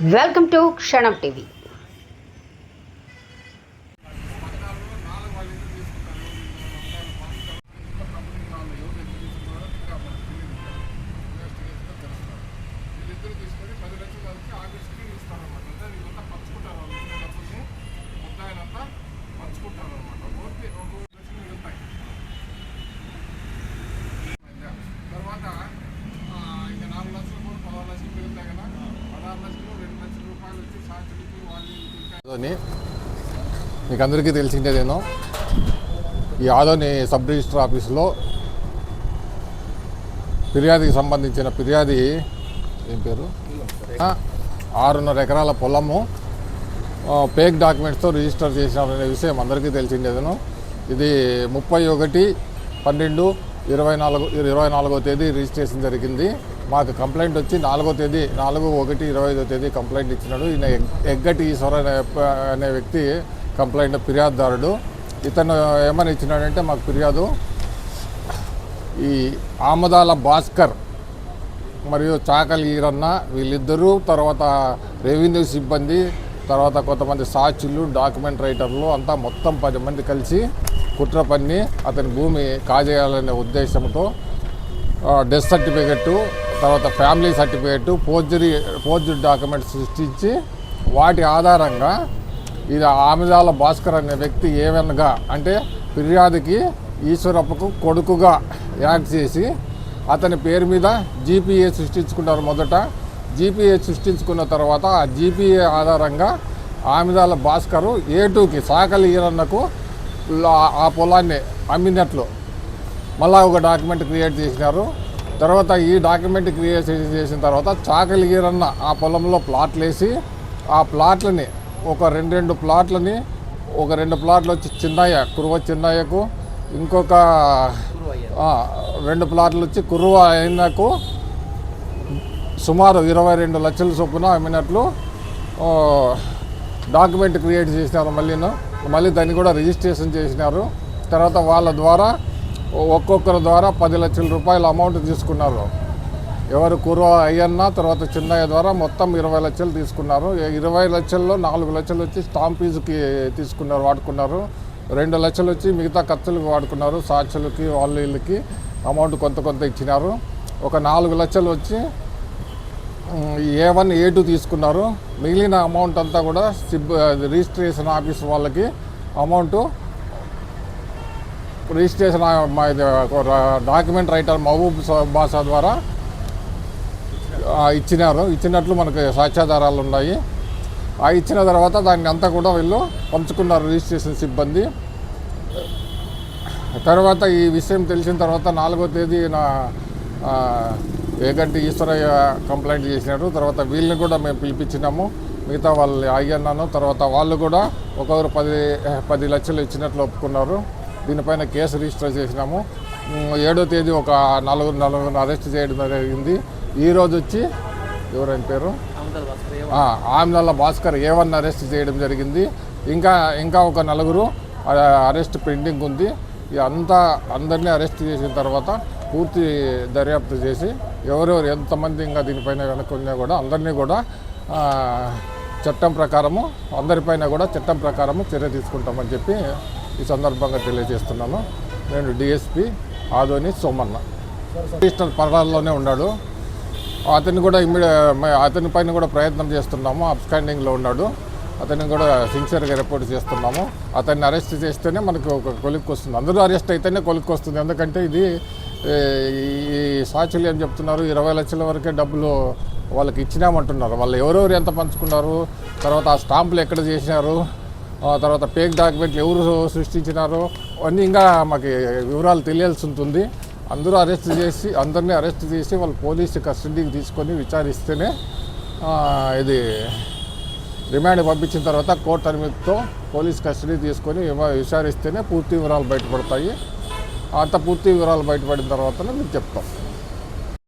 Welcome to క్షణం TV. మీకు అందరికీ తెలిసిందేదేనో ఈ ఆదోని సబ్ రిజిస్టర్ ఆఫీసులో ఫిర్యాదుకి సంబంధించిన ఫిర్యాది ఏం పేరు 6.5 ఎకరాల పొలము ఫేక్ డాక్యుమెంట్స్తో రిజిస్టర్ చేసినారనే విషయం అందరికీ తెలిసిందేదేనో. ఇది 31/12/24 తేదీ రిజిస్ట్రేషన్ జరిగింది. మాకు కంప్లైంట్ వచ్చి 4వ తేదీ 4/1/25 తేదీ కంప్లైంట్ ఇచ్చినాడు. ఈయన ఎగ్గటి ఈశ్వర అనే వ్యక్తి కంప్లైంట్ ఫిర్యాదుదారుడు. ఇతను ఏమని ఇచ్చినాడంటే మాకు ఫిర్యాదు ఈ ఆమదాల భాస్కర్ మరియు చాకలి ఈరన్న వీళ్ళిద్దరూ, తర్వాత రెవెన్యూ సిబ్బంది, తర్వాత కొంతమంది సాక్షులు, డాక్యుమెంట్ రైటర్లు అంతా మొత్తం 10 మంది కలిసి కుట్ర పన్ని అతని భూమి కాజేయాలనే ఉద్దేశంతో డెత్ సర్టిఫికెట్టు, తర్వాత ఫ్యామిలీ సర్టిఫికెట్టు, ఫోర్జరీ డాక్యుమెంట్స్ సృష్టించి వాటి ఆధారంగా ఇది ఆమిదాల భాస్కర్ అనే వ్యక్తి ఏమనగా అంటే ఫిర్యాదుకి ఈశ్వరప్పకు కొడుకుగా యాక్ట్ చేసి అతని పేరు మీద జీపీఏ సృష్టించుకున్నారు. మొదట జీపీఏ సృష్టించుకున్న తర్వాత ఆ జీపీఏ ఆధారంగా ఆమిదాల భాస్కరు A2కి సాకలి ఈరన్నకు ఆ పొలాన్ని అమ్మినట్లు మళ్ళా ఒక డాక్యుమెంట్ క్రియేట్ చేసినారు. తర్వాత ఈ డాక్యుమెంట్ క్రియేట్ చేసిన తర్వాత చాకలి ఈరన్న ఆ పొలంలో ప్లాట్లు వేసి ఆ ప్లాట్లని ఒక రెండు ప్లాట్లని, ఒక 2 ప్లాట్లు వచ్చి కురువ చిన్నయ్యకు, ఇంకొక 2 ప్లాట్లు వచ్చి కురువ అయినకు సుమారు 22 లక్షల చొప్పున అమ్మినట్లు డాక్యుమెంట్ క్రియేట్ చేసినారు. మళ్ళీ దాన్ని కూడా రిజిస్ట్రేషన్ చేసినారు. తర్వాత వాళ్ళ ద్వారా ఒక్కొక్కరి ద్వారా 10 లక్షల రూపాయల అమౌంట్ తీసుకున్నారు. ఎవరు కుర్వ అయ్యన్న, తర్వాత చిన్నయ్య ద్వారా మొత్తం 20 లక్షలు తీసుకున్నారు. 20 లక్షల్లో 4 లక్షలు వచ్చి స్టాంప్ ఫీజుకి వాడుకున్నారు. 2 లక్షలు వచ్చి మిగతా ఖర్చులకు వాడుకున్నారు. సాక్షులకి వీళ్ళకి అమౌంట్ కొంత ఇచ్చినారు. ఒక 4 లక్షలు వచ్చి A1 A2 తీసుకున్నారు. మిగిలిన అమౌంట్ అంతా కూడా రిజిస్ట్రేషన్ ఆఫీస్ వాళ్ళకి amount registration document writer Mahaboob Basha ద్వారా ఇచ్చినట్లు మనకు సాక్ష్యాధారాలు ఉన్నాయి. ఇచ్చిన తర్వాత దాన్ని అంతా కూడా వీళ్ళు పంచుకున్నారు రిజిస్ట్రేషన్ సిబ్బంది. తర్వాత ఈ విషయం తెలిసిన తర్వాత 4వ తేదీన ఏగంటి ఈశ్వరయ్య కంప్లైంట్ చేసినారు. తర్వాత వీళ్ళని కూడా మేము పిలిపించినాము. మిగతా వాళ్ళు అయ్యన్నాను. తర్వాత వాళ్ళు కూడా ఒకరు 10 లక్షలు ఇచ్చినట్లు ఒప్పుకున్నారు. దీనిపైన కేసు రిజిస్టర్ చేసినాము. 7వ తేదీ ఒక నలుగురు అరెస్ట్ చేయడం జరిగింది. ఈరోజు వచ్చి ఎవరైన పేరు ఆమిదాల భాస్కర్ A1 అరెస్ట్ చేయడం జరిగింది. ఇంకా ఒక 4 అరెస్ట్ పెండింగ్ ఉంది. అందరినీ అరెస్ట్ చేసిన తర్వాత పూర్తి దర్యాప్తు చేసి ఎవరెవరు ఎంతమంది ఇంకా దీనిపైన వెనక్కున్నా కూడా అందరినీ కూడా అందరిపైన కూడా చట్టం ప్రకారము చర్య తీసుకుంటామని చెప్పి ఈ సందర్భంగా తెలియజేస్తున్నాను. నేను DSP ఆదోని సోమన్న. రిజిస్టర్ పరాల్లోనే ఉన్నాడు. అతని పైన కూడా ప్రయత్నం చేస్తున్నాము. అబ్స్కాండింగ్లో ఉన్నాడు. అతన్ని కూడా సిన్సియర్గా రిపోర్ట్ చేస్తున్నాము. అతన్ని అరెస్ట్ చేస్తేనే మనకు ఒక కొలిక్కి వస్తుంది. అందరూ అరెస్ట్ అయితేనే కొలిక్కి వస్తుంది. ఎందుకంటే ఇది ఈ సాక్షులు ఏం చెప్తున్నారు, 20 లక్షల వరకే డబ్బులు వాళ్ళకి ఇచ్చినామంటున్నారు. వాళ్ళు ఎవరెవరు ఎంత పంచుకున్నారు, తర్వాత ఆ స్టాంపులు ఎక్కడ చేసినారు, తర్వాత ఫేక్ డాక్యుమెంట్లు ఎవరు సృష్టించినారు, అన్నీ ఇంకా మాకు వివరాలు తెలియాల్సి ఉంటుంది. అందరినీ అరెస్ట్ చేసి వాళ్ళు పోలీసు కస్టడీకి తీసుకొని విచారిస్తేనే ఇది రిమాండ్ పంపించిన తర్వాత కోర్టు అనుమతితో పోలీస్ కస్టడీ తీసుకొని విచారిస్తేనే పూర్తి వివరాలు బయటపడతాయి. అంత పూర్తి వివరాలు బయటపడిన తర్వాతనే మీకు చెప్తాం.